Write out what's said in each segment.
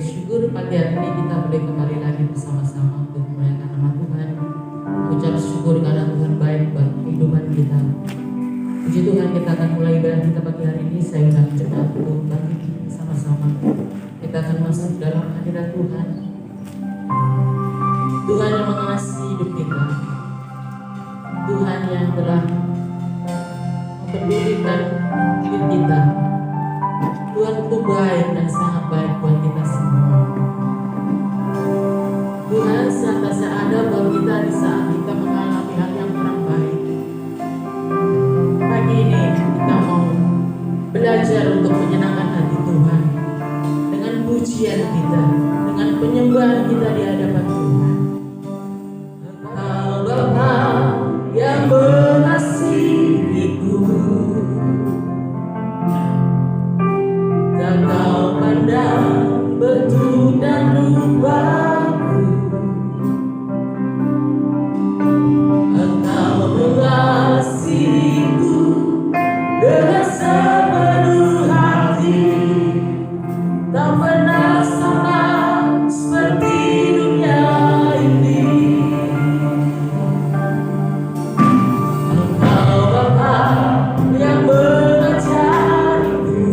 bersyukur pagi hari ini kita boleh kembali lagi bersama-sama untuk memuliakan nama Tuhan. Ucap syukur karena Tuhan baik buat kehidupan kita. Puji Tuhan, kita akan mulai ibadah kita pagi hari ini. Saya undang jemaat untuk bangkit bersama-sama. Kita akan masuk dalam hadirat Tuhan. Tuhan yang mengasihi hidup kita. Tuhan yang telah mempedulikan hidup kita. Tuhan itu baik dan sangat baik buat kita semua. Tuhan senantiasa ada buat kita di saat kita mengalami hal yang kurang baik. Pagi ini kita mau belajar untuk menyenangkan hati Tuhan dengan pujian kita, dengan penyembahan kita di hadapan Tuhan. Engkau Bapa yang mengasihiku, Engkau pandang bentuk dan rupaku, Engkau mengasihiku dengan sepenuh hati, tak pernah sama seperti dunia ini. Engkau Bapa yang mengajariku,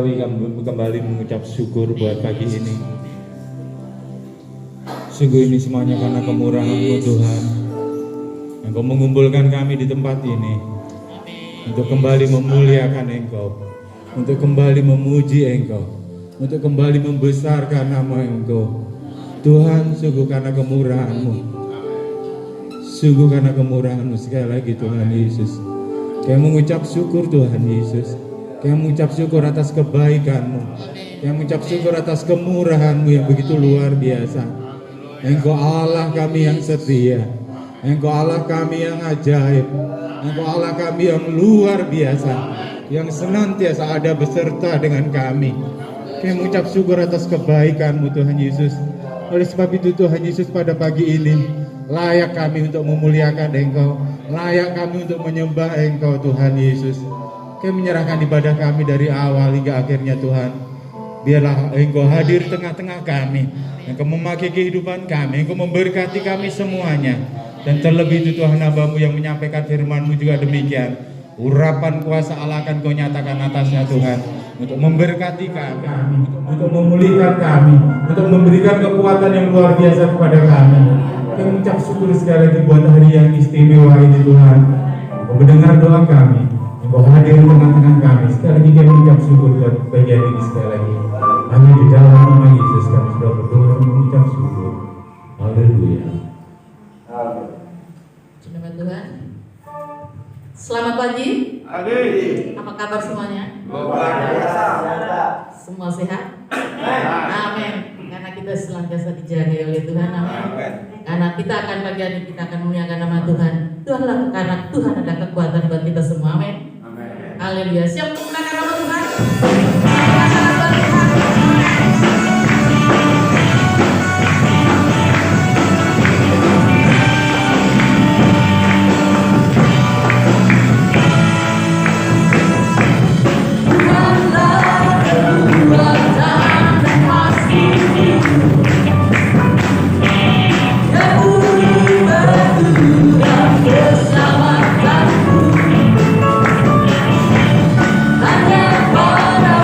kembali mengucap syukur buat pagi ini. Sungguh ini semuanya karena kemurahan-Mu Tuhan. Engkau mengumpulkan kami di tempat ini untuk kembali memuliakan Engkau, untuk kembali memuji Engkau, untuk kembali membesarkan nama Engkau. Tuhan, sungguh karena kemurahan-Mu, sungguh karena kemurahan-Mu. Sekali lagi Tuhan Yesus, kami mengucap syukur Tuhan Yesus, kami mengucap syukur atas kebaikan-Mu, kami mengucap syukur atas kemurahan-Mu yang begitu luar biasa. Engkau Allah kami yang setia, Engkau Allah kami yang ajaib, Engkau Allah kami yang luar biasa, yang senantiasa ada beserta dengan kami. Kami mengucap syukur atas kebaikan-Mu Tuhan Yesus. Oleh sebab itu Tuhan Yesus, pada pagi ini layak kami untuk memuliakan Engkau, layak kami untuk menyembah Engkau Tuhan Yesus. Kami menyerahkan ibadah kami dari awal hingga akhirnya Tuhan. Biarlah Engkau hadir di tengah-tengah kami, Engkau memakai kehidupan kami, Engkau memberkati kami semuanya. Dan terlebih itu Tuhan, hamba-Mu yang menyampaikan firman-Mu juga demikian. Urapan kuasa Allah akan Kau nyatakan atasnya Tuhan, untuk memberkati kami, untuk memulihkan kami, untuk memberikan kekuatan yang luar biasa kepada kami. Kami mengucap syukur sekali lagi buat hari yang istimewa ini Tuhan. Engkau mendengar doa kami, Engkau hadir di tengah-tengah kami. Sekali lagi kami mengucap syukur buat bagian ini sekali lagi. Amin. Di dalam nama Yesus kami sudah berdoa dan mengucap syukur. Haleluya. Sembah Tuhan. Selamat pagi. Apa kabar semuanya? Semua sehat? Amin. Karena kita senantiasa dijaga oleh Tuhan. Amin. Karena kita akan pagi hari kita akan memuliakan nama Tuhan. Tuhanlah, karena Tuhan ada kekuatan buat kita semua. Amin. Haleluya. Siap untuk memuliakan nama Tuhan? Hanya pada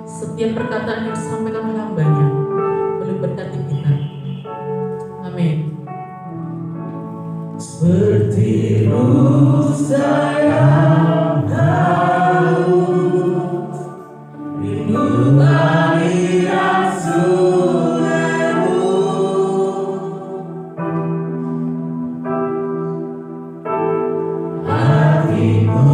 Setiap perkataan yang disampaikan oleh hambanya boleh berkati kita. Amin. Seperti sayang haus, rindu bagi surgamu. Hatimu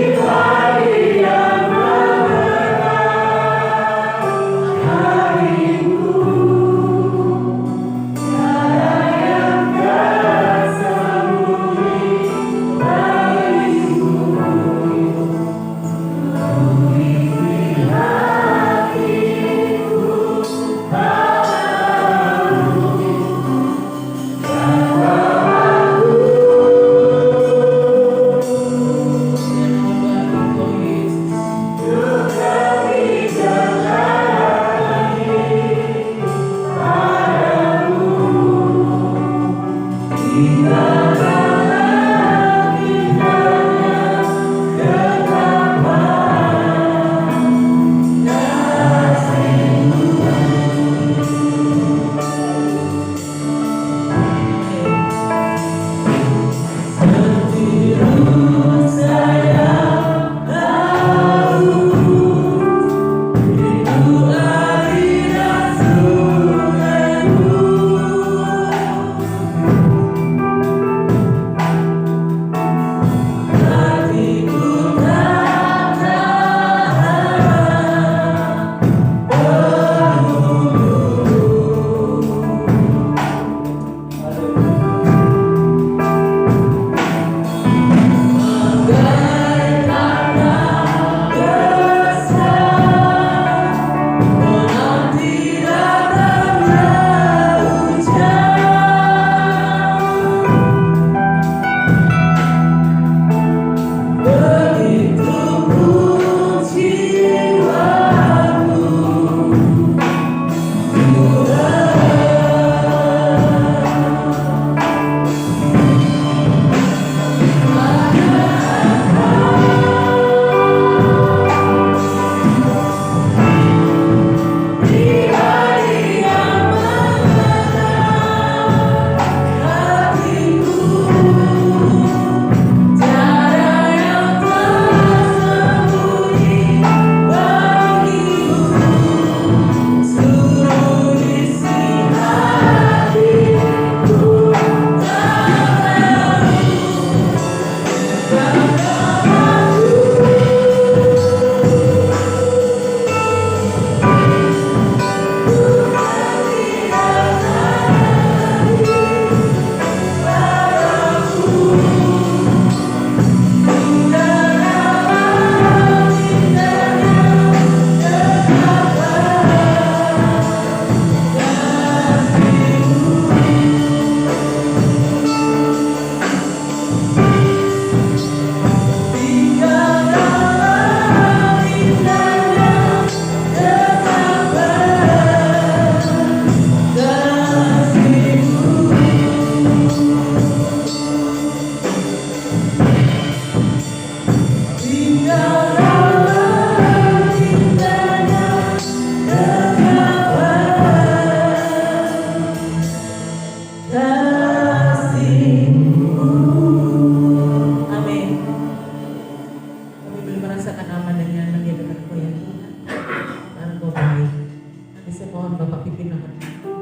Amin.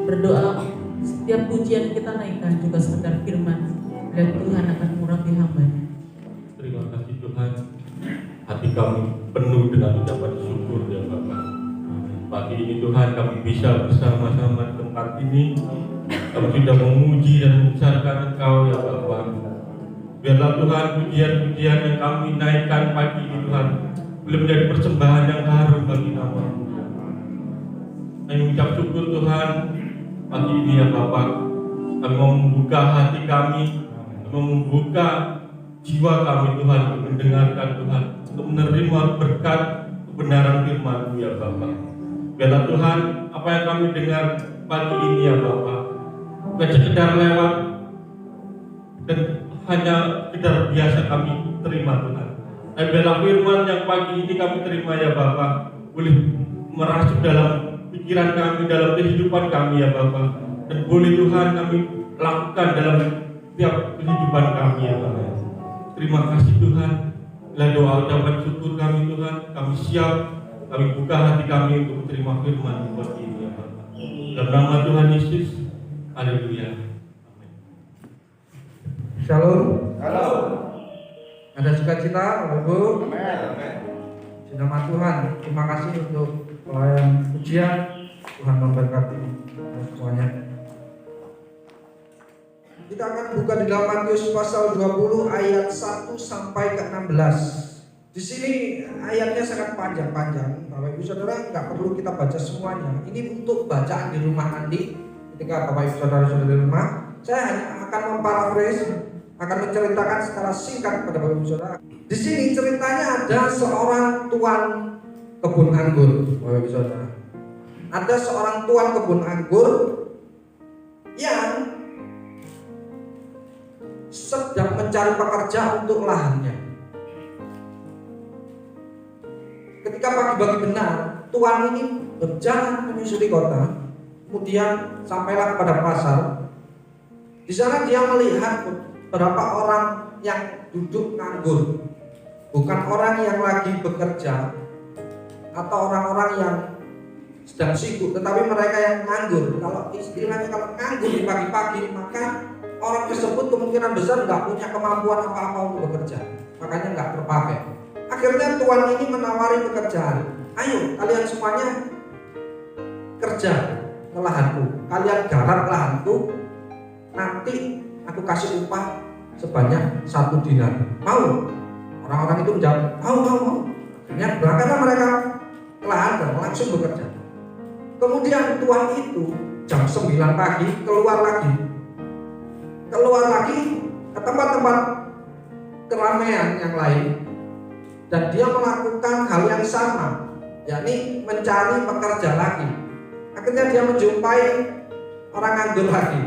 berdoa setiap pujian kita naikkan juga sekedar firman dan Tuhan akan mengurapi hamba-Nya. Terima kasih Tuhan, hati kami penuh dengan ucapan syukur ya Bapa. Pagi ini Tuhan kami bisa bersama-sama di tempat ini. Kami sudah memuji dan membesarkan Engkau ya Bapa. Biarlah Tuhan pujian-pujian yang kami naikkan pagi ini Tuhan boleh menjadi persembahan yang harum bagi nama-Mu. Kami mengucap syukur Tuhan pagi ini ya Bapa. Kami mau membuka hati kami, mau membuka jiwa kami Tuhan untuk mendengarkan Tuhan, untuk menerima berkat kebenaran firman-Mu ya Bapa. Biarlah Tuhan apa yang kami dengar pagi ini ya Bapa bukan sekedar lewat dan hanya sekedar biasa kami terima Tuhan. Dan biarlah firman yang pagi ini kami terima ya Bapa boleh merasuk dalam pikiran kami, dalam kehidupan kami ya Bapa. Dan boleh Tuhan kami lakukan dalam setiap kehidupan kami ya Bapa. Terima kasih Tuhan. Bila doa ucapan syukur kami Tuhan, kami siap, kami buka hati kami untuk menerima firman buat ini ya Bapa. Dalam nama Tuhan Yesus, haleluya. Amin. Shalom. Halo. Ada sukacita, Bapak Ibu. Amin. Nama Tuhan, terima kasih untuk pelayan pujian. Tuhan memberkati semuanya. Kita akan buka di dalam Matius pasal 20 ayat 1 sampai ke 16. Di sini ayatnya sangat panjang-panjang. Bapak Ibu Saudara, nggak perlu kita baca semuanya. Ini untuk bacaan di rumah nanti. Ketika Bapak Ibu Saudara sudah di rumah, saya hanya akan memparaphrase, akan menceritakan secara singkat kepada Bapak Ibu Saudara. Di sini ceritanya ada seorang tuan kebun anggur, Bapak Ibu Saudara. Ada seorang tuan kebun anggur yang sedang mencari pekerja untuk lahannya. Ketika pagi-pagi benar, tuan ini berjalan menyusuri kota, kemudian sampailah kepada pasar. Di sana dia melihat beberapa orang yang duduk nganggur, bukan orang yang lagi bekerja atau orang-orang yang sedang sibuk, tetapi mereka yang nganggur. Kalau istilahnya kalau nganggur di pagi-pagi, maka orang tersebut kemungkinan besar nggak punya kemampuan apa-apa untuk bekerja, makanya nggak terpakai. Akhirnya tuan ini menawari pekerjaan. Ayo kalian semuanya kerja ke lahanku, kalian garap lahanku, nanti aku kasih upah sebanyak 1 dinar. Mau? Orang-orang itu menjawab, mau. Akhirnya berangkatlah mereka ke lahan dan langsung bekerja. Kemudian tuan itu jam 9 pagi keluar lagi ke tempat-tempat keramaian yang lain, dan dia melakukan hal yang sama, yakni mencari pekerja lagi. Akhirnya dia menjumpai orang nganggur lagi.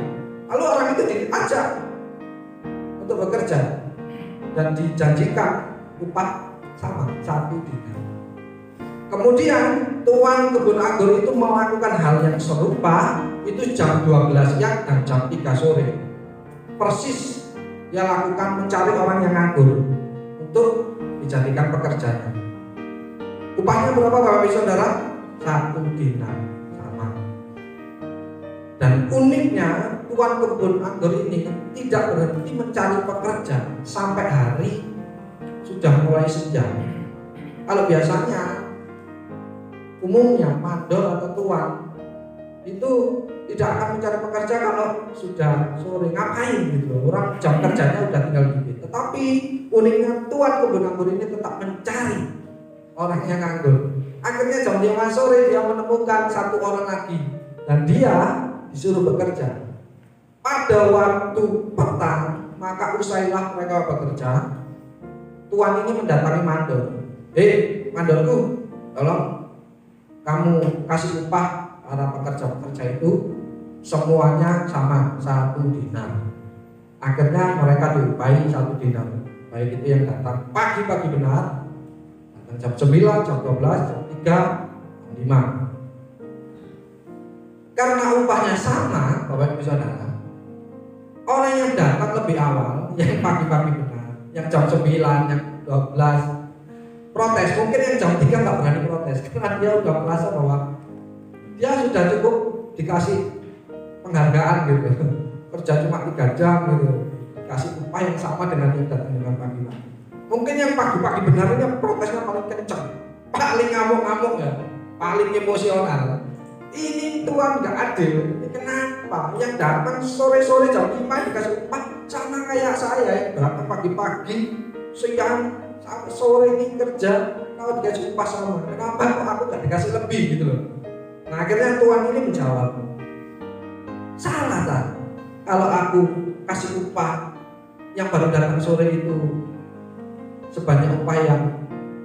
Lalu orang itu diajak untuk bekerja dan dijanjikan upah sama 1 dinar. Kemudian tuan kebun anggur itu melakukan hal yang serupa, itu jam 12 siang dan jam 3 sore. Persis dia lakukan, mencari orang yang nganggur untuk dijadikan pekerjaan. Upahnya berapa Bapak Ibu Saudara? 1 dinar, sama. Dan uniknya tuan kebun anggur ini tidak berhenti mencari pekerja sampai hari sudah mulai senja. Kalau biasanya umumnya mandor atau tuan itu tidak akan mencari pekerja kalau sudah sore, ngapain gitu. Orang jam kerjanya udah tinggal dikit. Tetapi uniknya tuan kebun anggur ini tetap mencari orang yang nganggur. Akhirnya jam 5 sore dia menemukan 1 orang lagi dan dia disuruh bekerja. Pada waktu petang, maka usailah mereka bekerja. Tuan ini mendatangi mandor. Mandorku, tolong kamu kasih upah para pekerja-pekerja itu semuanya sama 1 dinar. Akhirnya mereka diupahi 1 dinar. Baik itu yang datang pagi-pagi benar, datang jam 9, jam 12, jam 3, jam 5. Karena upahnya sama, Bapak Ibu Saudara, orang yang datang lebih awal, yang pagi-pagi benar, yang jam 9, yang 12 protes. Mungkin yang jam 3 nggak berani protes karena dia udah merasa bahwa dia sudah cukup dikasih penghargaan gitu. Kerja cuma 3 jam gitu, kasih upah yang sama dengan yang datang dengan pagi-pagi. Mungkin yang pagi-pagi benar ini protesnya paling kencang, paling ngamuk-ngamuk ya, paling emosional. Ini Tuhan nggak adil. Ini kenapa? Yang datang sore-sore jam 5 dikasih upah sama kayak saya yang datang pagi-pagi, siang, sampai sore ini kerja, kalau dikasih upah sama. Kenapa kok aku nggak dikasih lebih gitu loh? Nah akhirnya Tuhan ini menjawab, salah tak? Kalau aku kasih upah yang baru datang sore itu sebanyak upah yang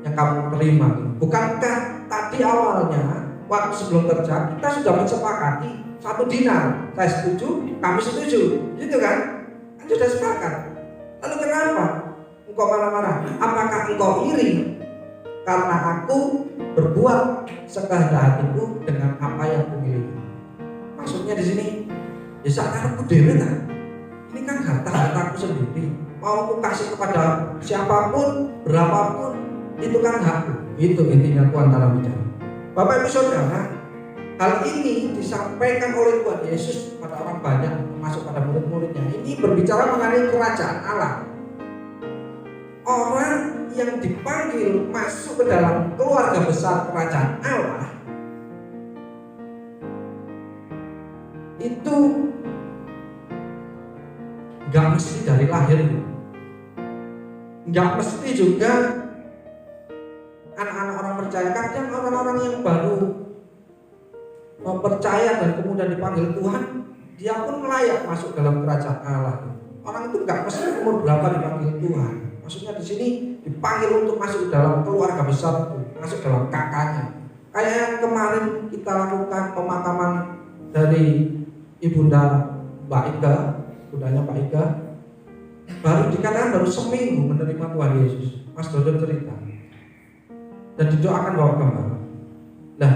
kamu terima. Bukankah tadi awalnya waktu sebelum kerja kita sudah mensepakati 1 dinar, saya setuju, kami setuju, gitu kan? Kan sudah sepakat. Lalu kenapa engkau marah-marah? Apakah engkau iri karena aku berbuat sekehendak hatiku dengan apa yang kumiliki? Maksudnya di sini, ya saat aku dewe kan? Ini kan harta-hartaku sendiri. Mau aku kasih kepada siapapun, berapapun, itu kan hakku. Itu intinya Tuhan dalam bicara. Bapak Ibu Saudara, hal ini disampaikan oleh Tuhan Yesus pada orang banyak, termasuk pada murid-muridnya. Ini berbicara mengenai kerajaan Allah. Orang yang dipanggil masuk ke dalam keluarga besar kerajaan Allah itu nggak mesti dari lahir, nggak mesti juga anak-anak orang percaya. Kadang orang-orang yang baru percaya dan kemudian dipanggil Tuhan, dia pun layak masuk dalam kerajaan Allah. Orang itu nggak mesti umur berapa dipanggil Tuhan. Maksudnya di sini dipanggil untuk masuk dalam keluarga besar itu, masuk dalam kakaknya. Kayak yang kemarin kita lakukan pemakaman dari ibunda Mbak Ika, ibundanya Mbak Ika, baru dikatakan baru seminggu menerima Tuhan Yesus. Mas Dodo cerita dan didoakan bahwa kembali. Nah,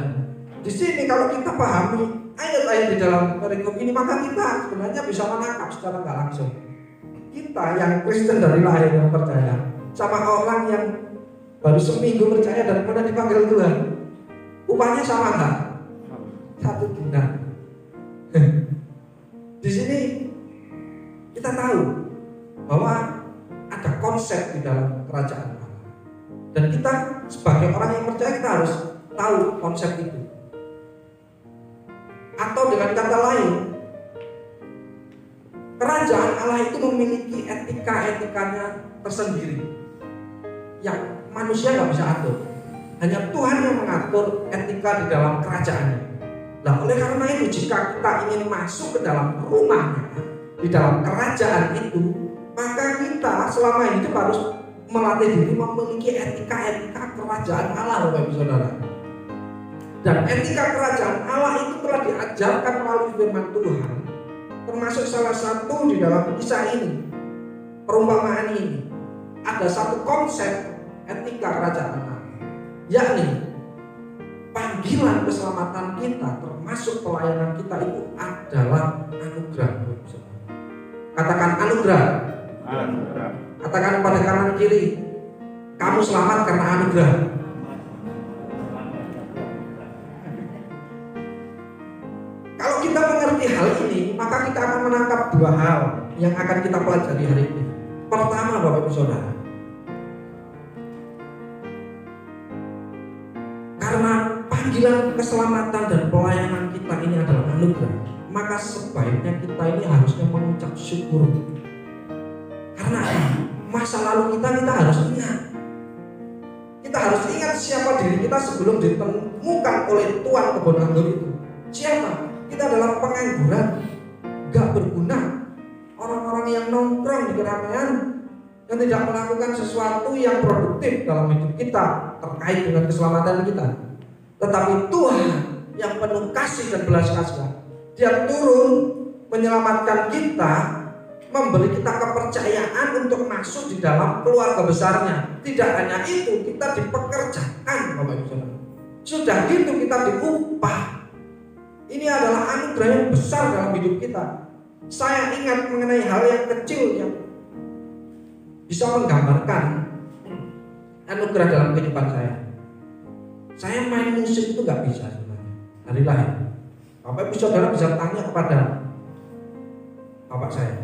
di sini kalau kita pahami ayat-ayat di dalam perikop ini, maka kita sebenarnya bisa menangkap secara nggak langsung. Kita yang Kristen dari lahir yang percaya sama orang yang baru seminggu percaya dan kemudian dipanggil Tuhan, upahnya sama nggak? 1 dinar. Di sini kita tahu bahwa ada konsep di dalam kerajaan Allah, dan kita sebagai orang yang percaya kita harus tahu konsep itu. Atau dengan kata lain, kerajaan Allah itu memiliki etika-etikanya tersendiri yang manusia nggak bisa atur. Hanya Tuhan yang mengatur etika di dalam kerajaannya. Nah, oleh karena itu jika kita ingin masuk ke dalam rumahnya, di dalam kerajaan itu, maka kita selama hidup harus melatih diri memiliki etika-etika kerajaan Allah, Bapak Ibu Saudara. Dan etika kerajaan Allah itu telah diajarkan melalui firman Tuhan, termasuk salah satu di dalam kisah ini, perumpamaan ini, ada satu konsep etika kerajaan Allah, yakni panggilan keselamatan kita, termasuk pelayanan kita itu adalah anugerah. Katakan anugerah. Anugerah. Katakan pada kanan kiri, kamu selamat karena anugerah. Kalau kita mengerti hal ini, maka kita akan menangkap 2 hal yang akan kita pelajari hari ini. Pertama, Bapak Ibu Saudara, karena panggilan keselamatan dan pelayanan kita ini adalah anugerah, maka sebaiknya kita ini harusnya mengucap syukur. Karena masa lalu kita harus ingat. Kita harus ingat siapa diri kita sebelum ditemukan oleh Tuhan kebun anggur itu. Siapa? Kita adalah pengangguran, gak berguna, orang-orang yang nongkrong di keramaian dan tidak melakukan sesuatu yang produktif dalam hidup kita terkait dengan keselamatan kita. Tetapi Tuhan yang penuh kasih dan belas kasihan, Dia turun menyelamatkan kita, memberi kita kepercayaan untuk masuk di dalam keluarga besarnya. Tidak hanya itu, kita dipekerjakan, Bapak Ibu Saudara. Sudah gitu kita diupah. Ini adalah anugerah yang besar dalam hidup kita. Saya ingat mengenai hal yang kecil yang bisa menggambarkan anugerah dalam kehidupan saya. Saya main musik itu gak bisa sebenarnya dari lahir. Bapak Ibu Saudara bisa tanya kepada bapak saya.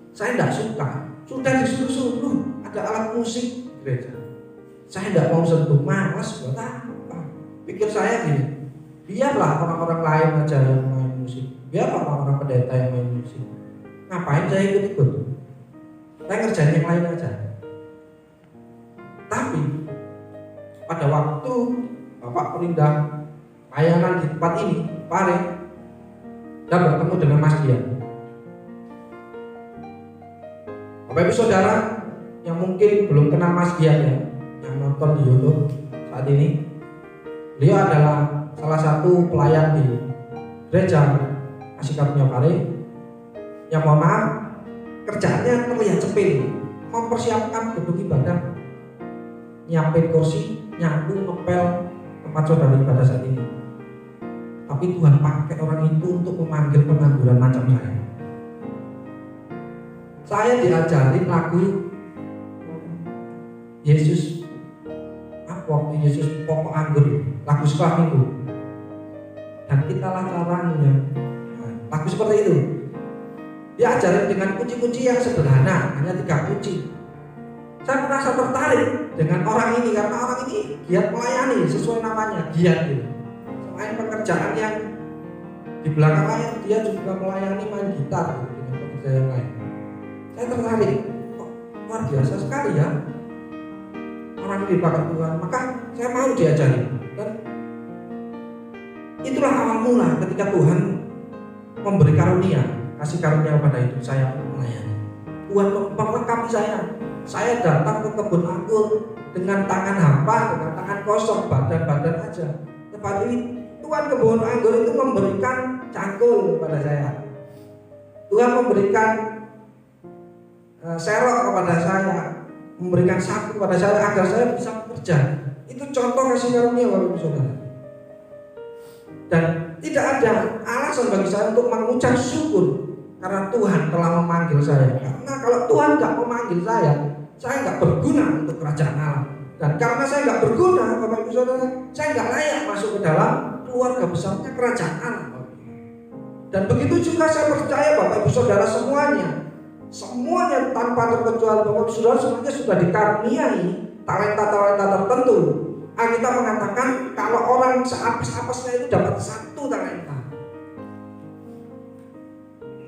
Saya tidak suka. Sudah disuruh-suruh ada alat musik gereja. Saya tidak mau sentuh, malas buat apa? Pikir saya gini, biarlah orang-orang lain aja yang main musik, biarlah orang-orang pendeta yang main musik. Ngapain saya ikut-ikut? Saya ngerjain yang lain aja. Tapi pada waktu Bapak Perindah layanan di tempat ini, Pare, dan bertemu dengan Mas Dian. Bapak Ibu Saudara yang mungkin belum kenal Mas Dian ya, yang nonton di YouTube saat ini, beliau adalah salah satu pelayan di gereja Kasih Karunia Pare yang mohon maaf kerjaannya terlihat sepele, mempersiapkan gedung ibadah, nyiapin kursi, nyapu, ngepel tempat saudara ibadah saat ini. Tapi Tuhan pakai orang itu untuk memanggil pengangguran macam saya. Saya diajarin lagu Yesus, waktu Yesus pokok anggur, lagu sekolah minggu. Dan kitalah caranya. Lagu seperti itu. Diajarin dengan kunci-kunci yang sederhana, hanya 3 kunci. Saya merasa tertarik dengan orang ini karena orang ini giat melayani sesuai namanya, giat gitu. Selain pekerjaan yang di belakang layar, dia juga melayani main gitar gitu, dengan pekerjaan yang lain. Saya tertarik, kok luar biasa sekali ya orang ini dipakai Tuhan. Maka saya mau diajari. Dan itulah awal mula ketika Tuhan memberi karunia, kasih karunia pada hidup saya melayani. Tuhan memperlengkapi saya. Saya datang ke kebun anggur dengan tangan hampa, dengan tangan kosong, badan-badan aja. Tetapi Tuhan kebun anggur itu memberikan cangkul kepada saya. Tuhan memberikan serok kepada saya, memberikan sapu kepada saya agar saya bisa bekerja. Itu contoh kasih karunia Bapak Ibu Saudara. Dan tidak ada alasan bagi saya untuk mengucap syukur karena Tuhan telah memanggil saya. Karena kalau Tuhan tidak memanggil saya nggak berguna untuk kerajaan Allah. Dan karena saya nggak berguna, Bapak Ibu Saudara, saya nggak layak masuk ke dalam keluarga besarnya kerajaan Allah. Dan begitu juga saya percaya Bapak Ibu Saudara semuanya tanpa terkecuali Bapak Ibu Saudara semuanya sudah dikaruniai talenta-talenta tertentu. Alkitab mengatakan kalau orang seapes-apesnya itu dapat 1 talenta.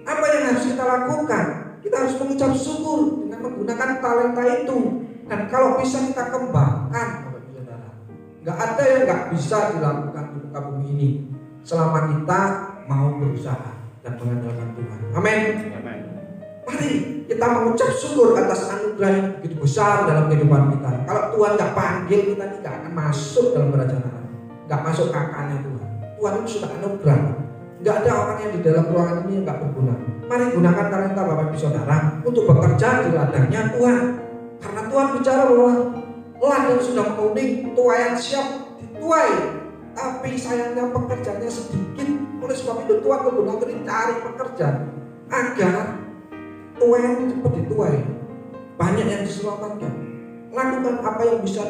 Apa yang harus kita lakukan? Kita harus mengucap syukur dengan menggunakan talenta itu. Dan kalau bisa kita kembangkan, Bapak Ibu Saudara. Nggak ada yang nggak bisa dilakukan di muka bumi ini selama kita mau berusaha dan mengandalkan Tuhan. Amin. Mari kita mengucap syukur atas anugerah yang begitu besar dalam kehidupan kita. Kalau Tuhan nggak panggil kita tidak akan masuk dalam kerajaan Allah. Nggak masuk kakaknya Tuhan. Tuhan itu sudah anugerah. Nggak ada orang yang di dalam ruangan ini yang nggak berguna. Mari gunakan talenta Bapak Ibu Saudara untuk bekerja di ladangnya Tuhan. Karena Tuhan bicara bahwa ladang sudah menguning, tuai yang siap dituai. Tapi sayangnya pekerjaannya sedikit. Oleh sebab itu Tuhan menggunakan cari pekerja agar tuai yang cepat dituai. Banyak yang diselamatkan. Lakukan apa yang bisa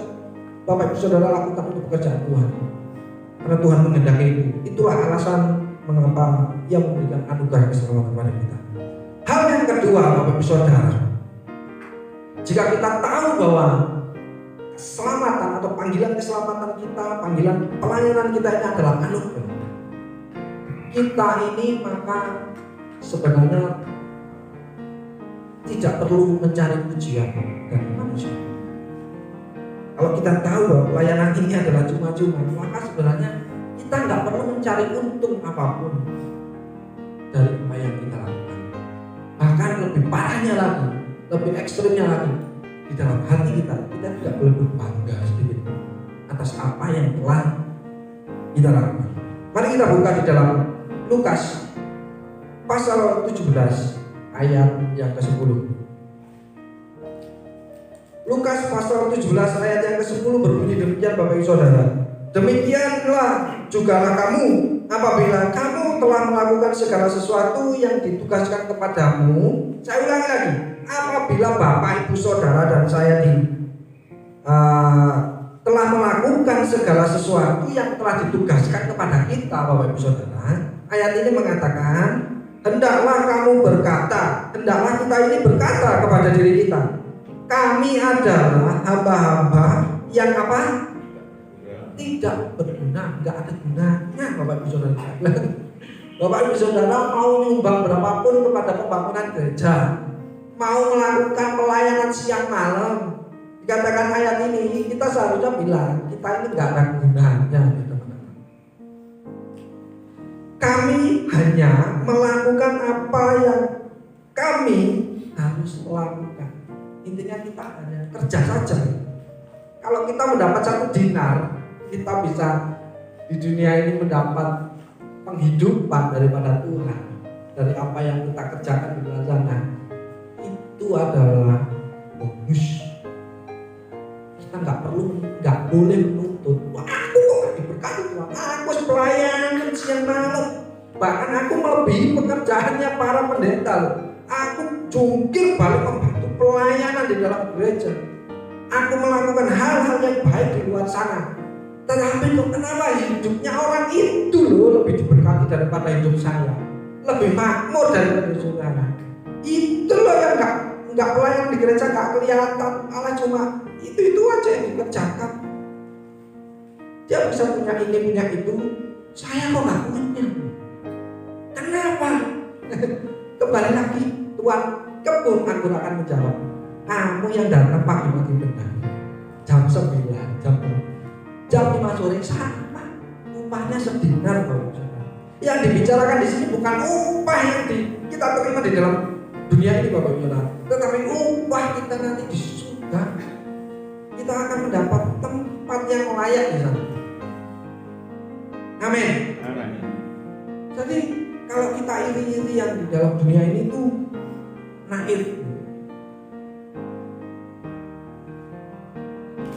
Bapak Ibu Saudara lakukan untuk pekerjaan Tuhan. Karena Tuhan menghendaki itu. Itulah alasan mengapa Ia memberikan anugerah keselamatan kepada kita. Hal yang kedua Bapak Ibu Saudara, jika kita tahu bahwa keselamatan atau panggilan keselamatan kita, panggilan pelayanan kita ini adalah anugerah, kita ini maka sebenarnya tidak perlu mencari pujian dari manusia. Kalau kita tahu bahwa pelayanan ini adalah cuma-cuma, maka sebenarnya kita nggak perlu mencari untung apapun dari apa yang kita lakukan. Bahkan lebih parahnya lagi, lebih ekstrimnya lagi, di dalam hati kita tidak boleh berbangga sedikit atas apa yang telah kita lakukan. Mari kita buka di dalam Lukas pasal 17 ayat yang ke-10. Lukas pasal 17 ayat yang ke-10 berbunyi demikian Bapak Ibu Saudara. Demikianlah jugalah kamu apabila kamu telah melakukan segala sesuatu yang ditugaskan kepadamu. Saya ulangi lagi, apabila Bapak Ibu Saudara dan saya telah melakukan segala sesuatu yang telah ditugaskan kepada kita, Bapak Ibu Saudara. Ayat ini mengatakan, hendaklah kamu berkata, hendaklah kita ini berkata kepada diri kita, kami adalah hamba-hamba yang apa? Tidak berguna, nggak ada gunanya, Bapak Ibu Saudara. Bapak Ibu Saudara mau nyumbang berapapun kepada pembangunan gereja, mau melakukan pelayanan siang malam, dikatakan ayat ini, kita seharusnya bilang kita ini nggak ada gunanya. Kami hanya melakukan apa yang kami harus lakukan. Intinya kita hanya kerja saja. Kalau kita mendapat 1 dinar, kita bisa di dunia ini mendapat penghidupan daripada Tuhan, dari apa yang kita kerjakan di luar sana. Itu adalah bonus. Kita nggak boleh menuntut. Wah, aku kok diberkati Tuhan. Aku pelayanan siang malam. Bahkan aku melebihi pekerjaannya para pendeta loh. Aku jungkir balik membantu pelayanan di dalam gereja. Aku melakukan hal-hal yang baik di luar sana. Tetapi kok kenapa hidupnya orang itu loh lebih diberkati daripada hidup saya, lebih makmur daripada saudara. Itu loh yang nggak pelayan di gereja nggak kelihatan, malah cuma itu aja yang dikerjakan. Dia bisa punya ini punya itu, saya kok nggak punya. Kenapa? Kembali lagi, Tuhan kebun anggur akan menjawab. Kamu yang datang pagi-pagi benar, jam 9, jam 5 sore sama, upahnya sedinar Bapak Saudara. Yang dibicarakan di sini bukan upah yang kita terima di dalam dunia ini Bapak Saudara, tetapi upah kita nanti di surga. Kita akan mendapat tempat yang layak di sana. Amin. Jadi kalau kita iri-iri yang di dalam dunia ini tuh naif.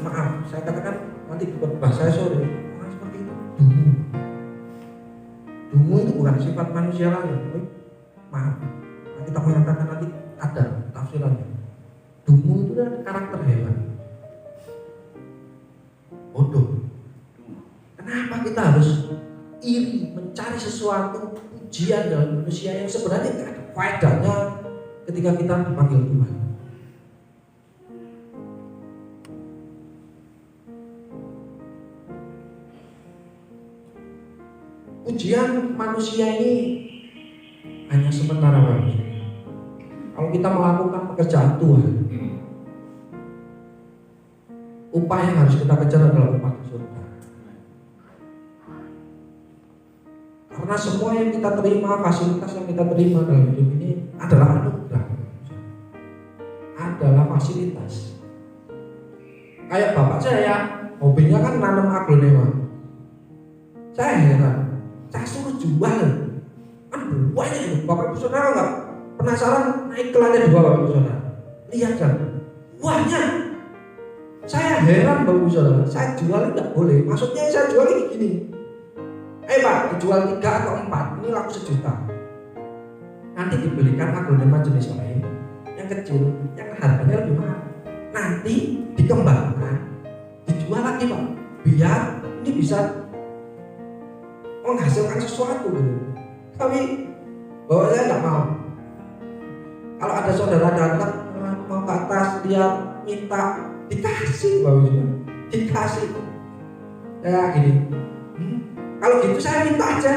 Maaf, saya katakan nanti buat bahasa sore orang seperti itu. Dungu itu bukan sifat manusia lagi. Maaf, kita mengatakan nanti ada tafsirannya. Dungu itu adalah karakter hewan. Bodoh. Kenapa kita harus iri mencari sesuatu pujian dalam manusia yang sebenarnya tidak ada faedahnya ketika kita dipanggil Tuhan? Pujian manusia ini hanya sementara Bapak. Kalau kita melakukan pekerjaan Tuhan, upah yang harus kita kejar adalah upah di surga. Karena semua yang kita terima, fasilitas yang kita terima dalam hidup ini adalah anugerah, adalah fasilitas. Kayak bapak saya, hobinya kan nanam aglonema. Saya heran, saya suruh jual, kan banyak itu. Bapak Ibu Saudara nggak penasaran naik ke lantai 2 Bapak Ibu Saudara? Lihat kan, banyak. Saya heran Bapak Ibu Saudara, saya jual nggak boleh. Maksudnya saya jual ini gini. Pak, dijual 3 atau 4, ini laku 1 juta. Nanti dibelikan aglonema jenis lain yang kecil, yang harganya lebih mahal. Nanti dikembangkan, dijual lagi Pak, biar ini bisa menghasilkan sesuatu gitu. Tapi bahwa saya tidak mau. Kalau ada saudara datang mau ke atas, dia minta dikasih, dikasih. Kayak gini. Kalau gitu saya minta aja,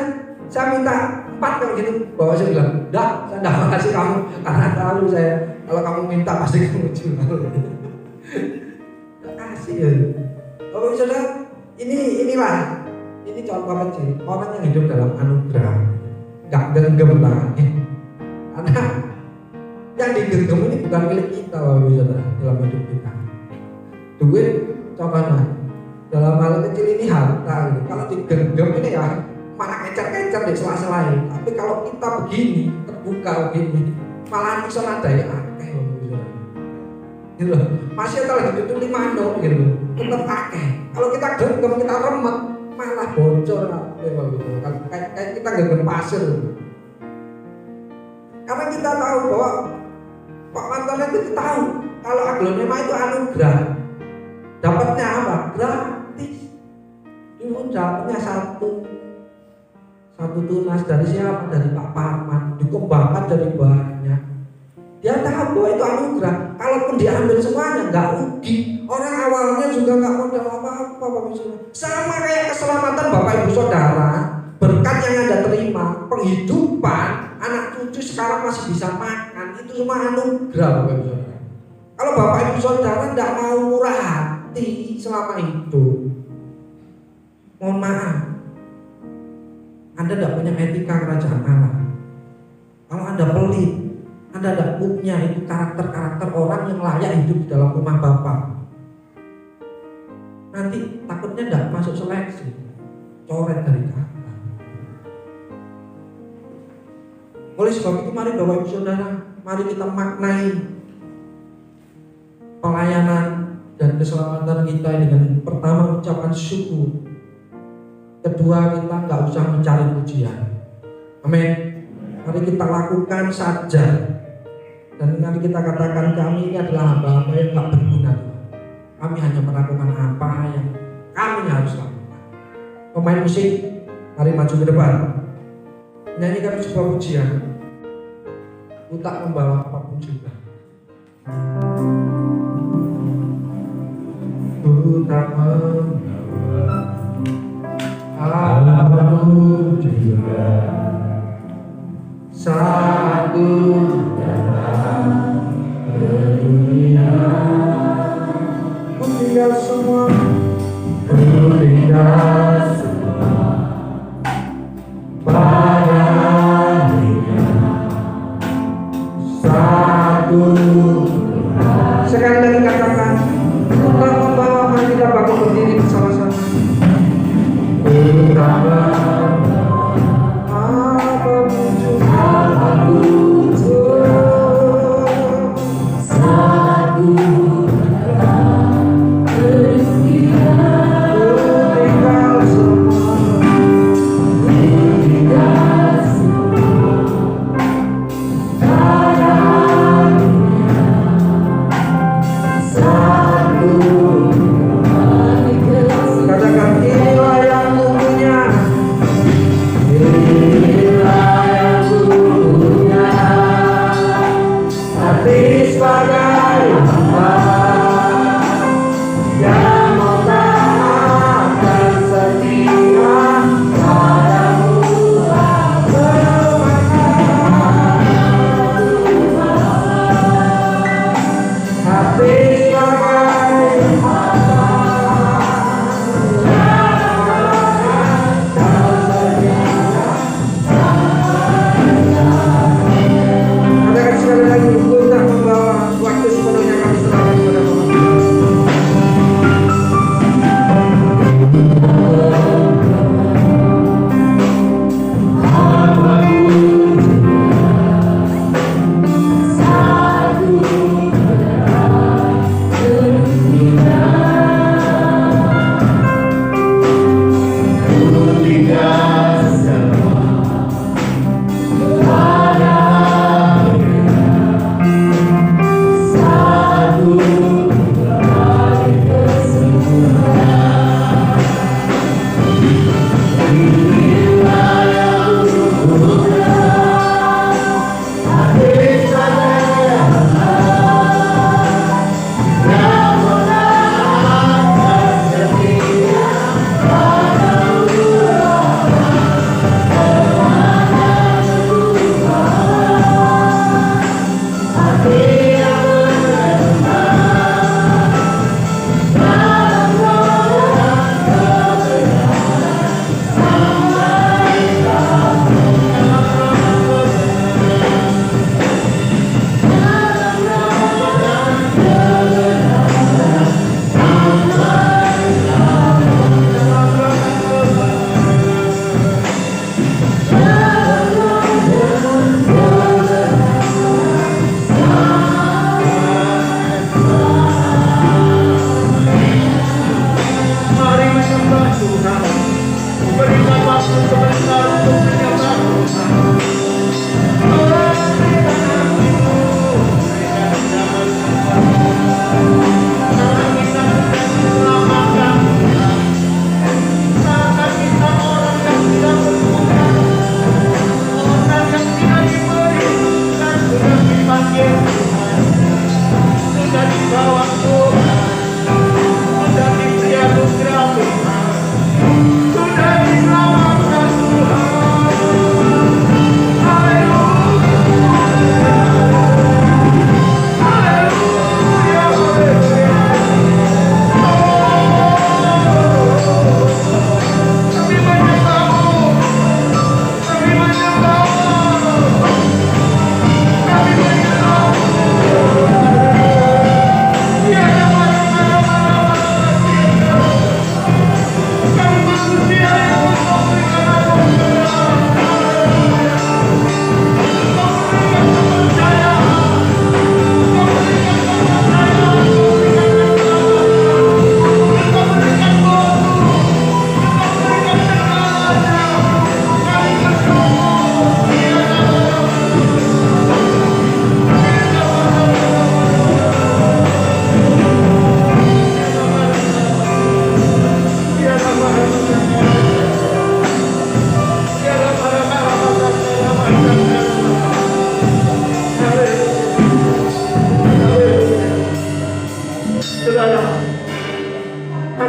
saya minta 4 kalau gitu. Bapak saya bilang, enggak, saya enggak mau kasih kamu karena tahu saya kalau kamu minta pasti kamu jual. Enggak kasih ya. Bapak Saudara, ini contoh kecil orang yang hidup dalam anugerah, enggak genggam tangannya. Karena yang digenggam ini bukan milik kita Bapak Saudara dalam hidup kita. Duit contohnya. Dalam hal kecil ini harta gitu. Kalau digenggam ini ya malah kecer-kecer di sela-sela. Tapi kalau kita begini terbuka begini malah bisa nadai akeh gitu. Masih ada lagi itu 5 no gitu. Tetap akeh. Kalau kita genggam kita remet malah bocor gitu. Kayak kita genggam pasir. Karena kita tahu bahwa Pak Mantan itu tahu kalau aglonema itu anugerah. Dapatnya apa? Gratis. Dulu dapatnya Satu tunas dari siapa? Dari Pak Parman, dikembangkan jadi banyak. Dia tahu bahwa itu anugerah. Kalaupun diambil semuanya nggak rugi. Orang awalnya juga nggak modal apa-apa, Bapak Ibu Saudara. Sama kayak keselamatan Bapak Ibu Saudara, berkat yang Anda terima, penghidupan, anak cucu sekarang masih bisa makan, itu semua anugerah Bapak Ibu Saudara. Kalau Bapak Ibu Saudara tidak mau murah hati selama hidup, mohon maaf, Anda tidak punya etika kerajaan Allah. Kalau Anda pelit, Anda tidak punya itu karakter-karakter orang yang layak hidup di dalam rumah Bapak. Nanti takutnya tidak masuk seleksi, coret dari kakak. Oleh sebab itu mari Bapak Ibu Saudara, mari kita maknai pelayanan dan keselamatan kita dengan pertama ucapan syukur. Kedua, kita nggak usah mencari pujian. Amin. Mari kita lakukan saja. Dan mari kita katakan kami ini adalah hamba-hamba yang nggak berguna. Kami hanya melakukan apa yang kami harus lakukan. Pemain musik, mari maju ke depan. Nyanyikan sebuah pujian. Ku tak membawa apapun juga. Ku tak membawa apapun juga. Satu datang ke dunia. Ku tinggal semua. Ku tinggal semua padanya. Satu. Sekali lagi katakan, ku tak membawa. Mari kita bangun berdiri bersama-sama. Ku tak membawa apapun juga. Satu.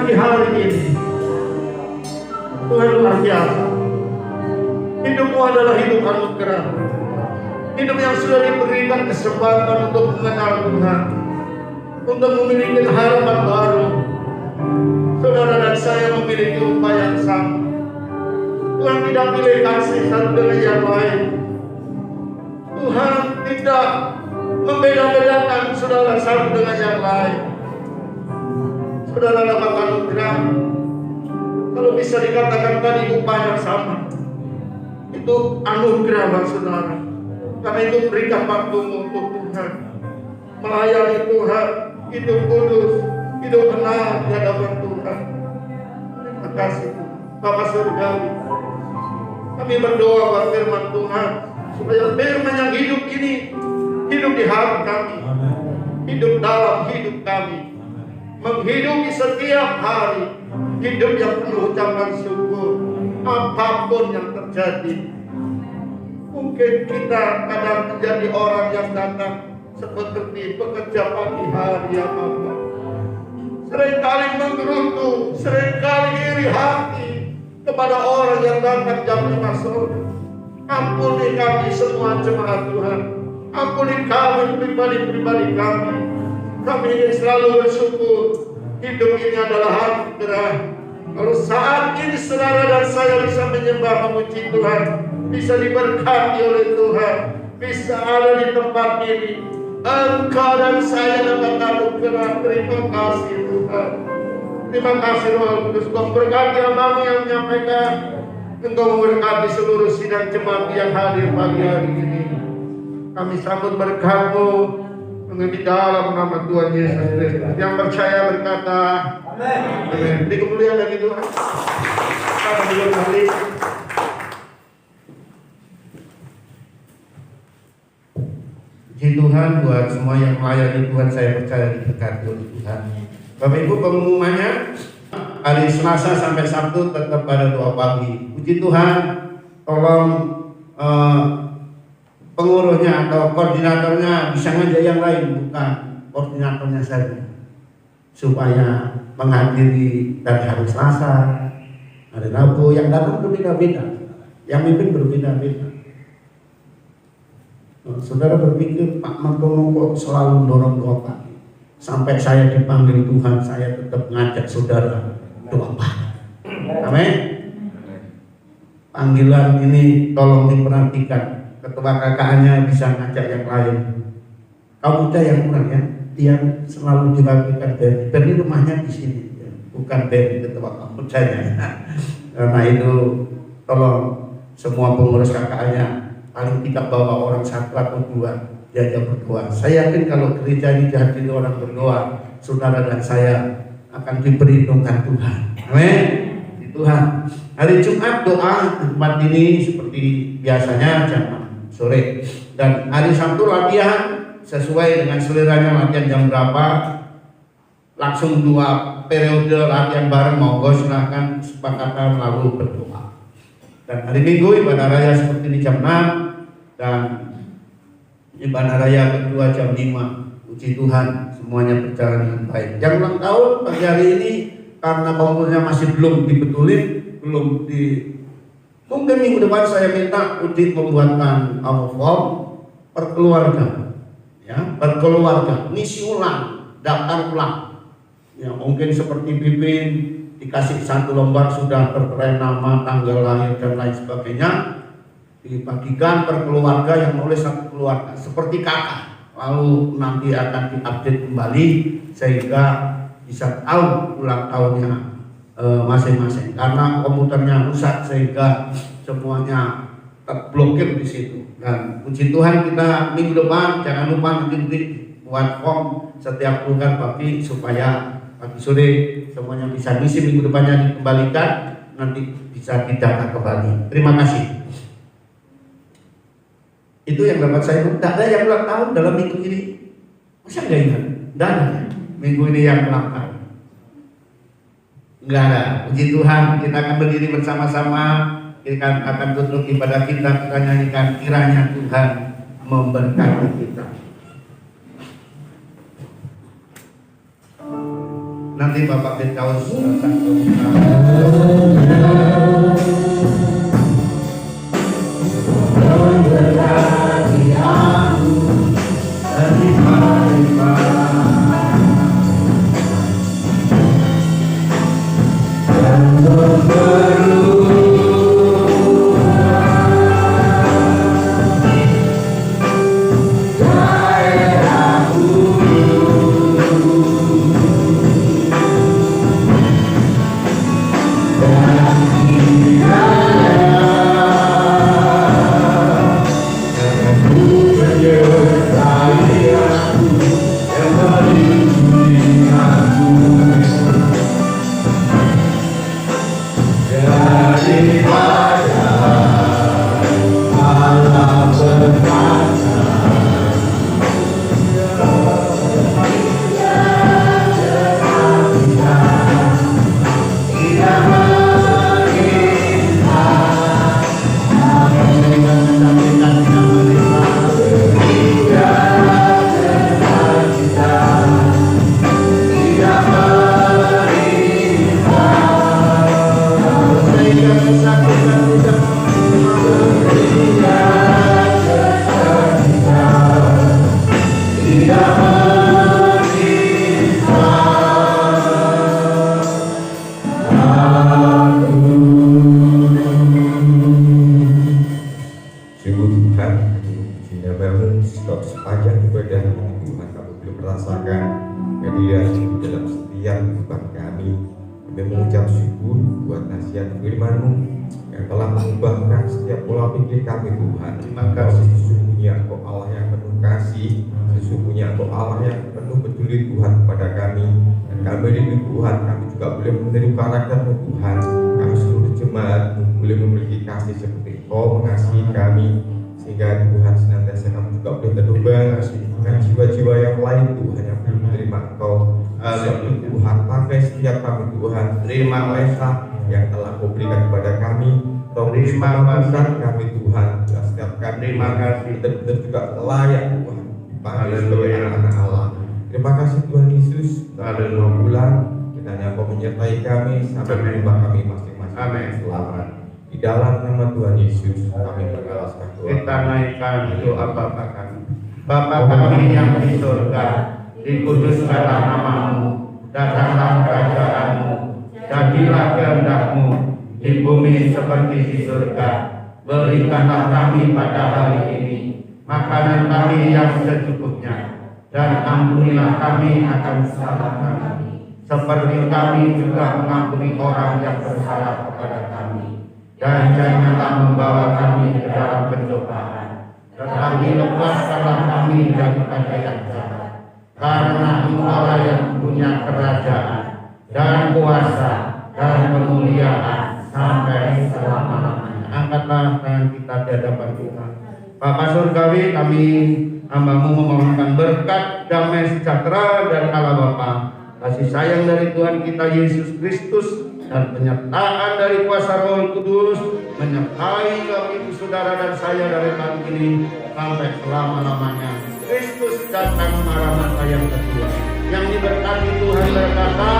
pagi hari ini. Tuhan luar biasa. Hidupmu adalah hidup anugerah. Hidup yang sudah diberikan kesempatan untuk mengenal Tuhan, untuk memiliki harapan baru. Saudara dan saya memiliki upaya yang sama. Tuhan tidak pilih kasih satu dengan yang lain. Tuhan tidak membeda-bedakan saudara satu dengan yang lain. Saudara dapat anugerah. Kalau bisa dikatakan tadi upaya yang sama, itu anugerah bagi saudara. Karena itu berikan waktumu untuk Tuhan, melayani Tuhan, hidup kudus, hidup benar di hadapan Tuhan. Terima kasih Bapa Surgawi. Kami berdoa buat firman Tuhan, supaya firman yang hidup ini hidup di hati kami, hidup dalam hidup kami, menghidupi setiap hari hidup yang penuh ucapan syukur apapun yang terjadi. Mungkin kita kadang menjadi orang yang datang seperti pekerja pagi hari ya Bapak, seringkali menggerutu, seringkali iri hati kepada orang yang datang jam 5 sore. Ampuni kami semua jemaat Tuhan, ampuni kami pribadi-pribadi kami. Kami ingin selalu bersyukur. Hidup ini adalah anugerah. Kalau saat ini saudara dan saya bisa menyembah memuji Tuhan, bisa diberkati oleh Tuhan, bisa ada di tempat ini, engkau dan saya dapat anugerah. Terima kasih Tuhan. Terima kasih Roh Kudus. Kau berkati hambamu yang menyampaikan. Engkau memberkati seluruh sidang jemaat yang hadir pagi hari ini. Kami sambut berkat-Mu di dalam nama Tuhan Yesus Kristus. Yang percaya berkata amin. Di kemuliaan bagi Tuhan. Kita belum kali. Puji Tuhan buat semua yang melayani Tuhan. Saya percaya diberkati oleh Tuhan. Bapak Ibu, pengumumannya hari Selasa sampai Sabtu tetap pada doa pagi. Puji Tuhan, tolong pengurusnya atau koordinatornya bisa ngajak yang lain, bukan koordinatornya saja, supaya menghadiri dari hari Selasa, hari Rabu. Yang datang berbeda-beda, yang mimpin berbeda-beda. Saudara berpikir Pak Martono kok selalu dorong doa pagi? Sampai saya dipanggil Tuhan, saya tetap ngajak saudara doa pagi. Amin. Panggilan ini tolong diperhatikan. Ketua KKA-nya bisa ngajak yang lain. Kamu muda yang kurang ya, yang selalu dilakukan dari rumahnya di sini, ya. Bukan dari ketua kamudanya. Karena itu tolong semua pengurus KKA-nya paling tidak bawa orang satu atau dua diajak berdoa. Saya yakin kalau gereja ini dihadiri orang berdoa, saudara dan saya akan diperhitungkan Tuhan. Amin. Tuhan. Hari Jumat doa di tempat ini seperti biasanya jam sore, dan hari Sabtu latihan sesuai dengan seleranya, latihan jam berapa, langsung 2 periode latihan bareng, monggo silahkan sepakatan lalu berdoa. Dan hari Minggu ibadah raya seperti di jam 6 dan ibadah raya kedua jam 5. Puji Tuhan semuanya berjalan dengan baik. Yang ulang tahun pagi hari ini karena pengurusnya masih belum dibetulin, mungkin minggu depan saya minta Udit membuatkan form perkeluarga, ya, perkeluarga, ngisi ulang, daftar ulang, ya, mungkin seperti Pipin dikasih 1 lembar sudah tertera nama, tanggal lahir dan lain sebagainya, dibagikan perkeluarga yang oleh satu keluarga, seperti kakak, lalu nanti akan diupdate kembali sehingga bisa tahu ulang tahunnya masing-masing, karena komputernya rusak sehingga semuanya terblokir di situ. Dan puji Tuhan kita minggu depan jangan lupa nanti buat form setiap bulan pagi supaya pagi sore semuanya bisa ngisi, minggu depannya dikembalikan, nanti bisa didata kembali. Terima kasih. Itu yang dapat saya. Tidak ada yang ulang tahun dalam minggu ini. Masa nggak ingat? Tidak ada. Minggu ini yang ulang tahun. Enggak ada. Puji Tuhan, kita akan berdiri bersama-sama, kita akan tutup ibadah kita nyanyikan kiranya Tuhan memberkati kita. Nanti Bapak Firdaus akan sepanjang ibadah ini Tuhan kami belum merasakan kehadiran dalam setiap kehidupan kami. Kami mengucap syukur buat nasihat firman-Mu yang telah mengubahkan setiap pola pikir kami Tuhan. Terima kasih, sesungguhnya Engkau Allah yang penuh kasih, sesungguhnya Engkau Allah yang penuh peduli Tuhan kepada kami. Dan kami rindu Tuhan, kami juga boleh meniru karakter-Mu Tuhan. Kami seluruh jemaat boleh memiliki kasih seperti Engkau mengasihi kami, sehingga Tuhan senantiasa kami juga boleh terlubang dengan jiwa-jiwa yang lain Tuhan yang belum menerima Engkau. Seperti Tuhan pakai setiap kami Tuhan, terima mereka yang telah Kau berikan kepada kami. Terima kasih kami Tuhan, setiap kami terima kasih benar-benar juga layak Tuhan dipanggil sebagai anak Allah. Terima kasih Tuhan Yesus. Dalam bulan kiranya Kau menyertai kami sampai di rumah kami masing-masing. Amin. Selamat. Di dalam nama Tuhan Yesus kami berbalaskan doa. Kita naikkan doa Bapa kami. Bapa kami yang di surga, dikuduskanlah nama-Mu, datanglah kerajaan-Mu, jadilah kehendak-Mu di bumi seperti di surga. Berikanlah kami pada hari ini makanan kami yang secukupnya, dan ampunilah kami akan salah kami, seperti kami juga mengampuni orang yang bersalah kepada kami. Dan janganlah membawa kami ke dalam pencobaan, tetapi lepaskanlah kami daripada yang jahat. Karena Engkau yang punya kerajaan dan kuasa dan kemuliaan sampai selama-lamanya. Angkatlah tangan kita di hadapan Tuhan. Bapa Surgawi, kami hamba-Mu memohonkan berkat, damai sejahtera dari Allah Bapa, kasih sayang dari Tuhan kita Yesus Kristus, dan penyertaan dari kuasa Roh Kudus menyertai kami saudara dan saya dari tahun ini sampai selama-lamanya. Kristus datang maranatha yang kedua. Yang diberkati Tuhan berkata,